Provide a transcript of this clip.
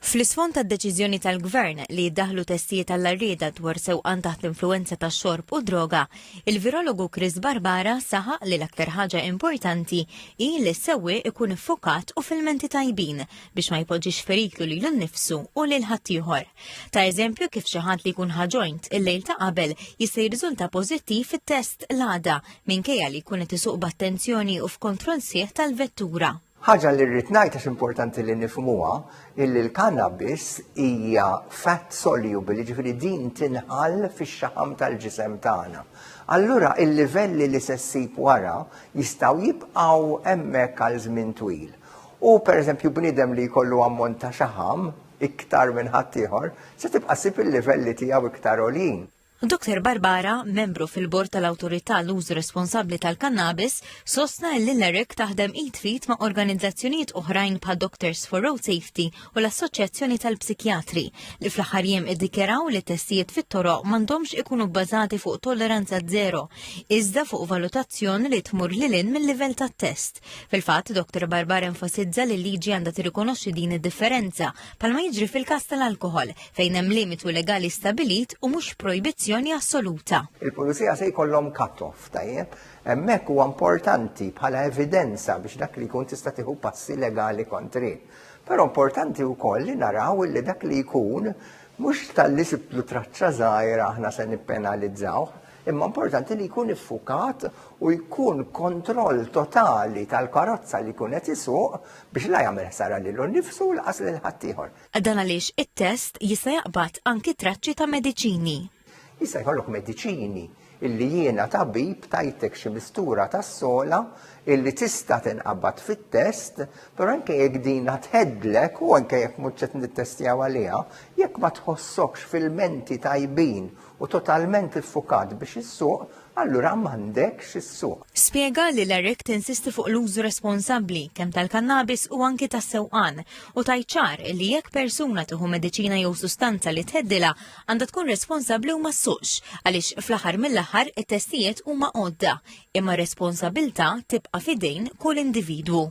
Fl-isfond tad-deċiżjoni tal-Gvern li jiddaħħlu testijiet tal-arrieda dwar sewqan taħt l-influenza tax-xorb u droga, il-virologu Chris Barbara saħaq li l-aktar ħaġa importanti hi li s-sewwieq ikun iffukat u fil-menti tajbin biex ma jpoġġix feriklu lilu nnifsu u lil ħaddieħor. Ta' eżempju kif xi ħadd li jkun ħaġoint il-lejl ta' qabel jista' jirriżulta pożittiv fit-test l-għada minkejja li jkun qed isuq b'attenzjoni u f'kontroll sieħ tal-vettura. Ħaġa li rrid ngħid għax importanti li nifhmuha illi l-cannabis hija fat soluble, jiġifieri din tinħall fix-xaħam tal-ġisem tagħna. Allura il-livelli li se ssib wara jistgħu jibqgħu hemmhekk għal żmien twil. U pereżempju bniedem li jkollu ammont ta' xaħam iktar minn ħaddieħor se tibqa' ssib il-livelli tiegħu iktar għolin. Dr. Barbara, membru fil-bord tal-Awtorità l-Użu Responsabbli tal-Kannabis, sostna li l-ERIC taħdem id-fit ma' organizzazzjonijiet oħrajn bħal Doctors for Road Safety u l-Assoċjazzjoni tal-Psikjatri li fl-aħħar jiem iddikjaraw li testijiet fit-toroq m'għandhomx ikunu bbażati fuq tolleranza żero, iżda fuq valutazzjoni li tmur lilin mill-livell tat-test. Fil-fatt, Dr. Barbara enfasizza li l-liġi għandha tirrikonoxxi din id-differenza bħalma jiġri fil-każ tal-alkoħol fejn hemm limitu legali stabilit u mhux projbizzjoni assoluta. Il-pulizija se jkollhom cut-off, tajjeb, hemmhekk huwa importanti bħala evidenza biex dak li jkun tista' tieħu passi legali kontri. Però importanti wkoll li naraw li dak li jkun mhux tal-li siblu traċċa żgħira aħna se nippenalizzawh, imma importanti li jkun iffukat u jkun kontroll totali tal-karozza li jkun qed isuq biex la jagħmel ħsara lilu nnifsu u laqas lil ħaddieħor. Dan għaliex it-test jista' jaqbad anki traċċi ta' mediċini. Issa jkollok mediċini illi jiena tabib tajtek xi mistura tas-sola illi tista' tinqabbad fit-test, però anke jekk din tħeddlek u anke jekk mhux qed nittestjaw għaliha, jekk ma tħossokx fil-menti tajbin u totalment iffukat biex issuq, allura m'għandekx issuq. Spjega li l-ERIC tinsisti fuq l-użu responsabbli kemm tal-kannabis u anki tas-sewqan u tajċar li jekk persuna tieħu mediċina jew sustanza li tħeddilha għandha tkun responsabbli u ma ssuqx għaliex fl-aħħar mill-aħħar it-testijiet huma għodda imma responsabbiltà tibqa' fidejn kull individwu.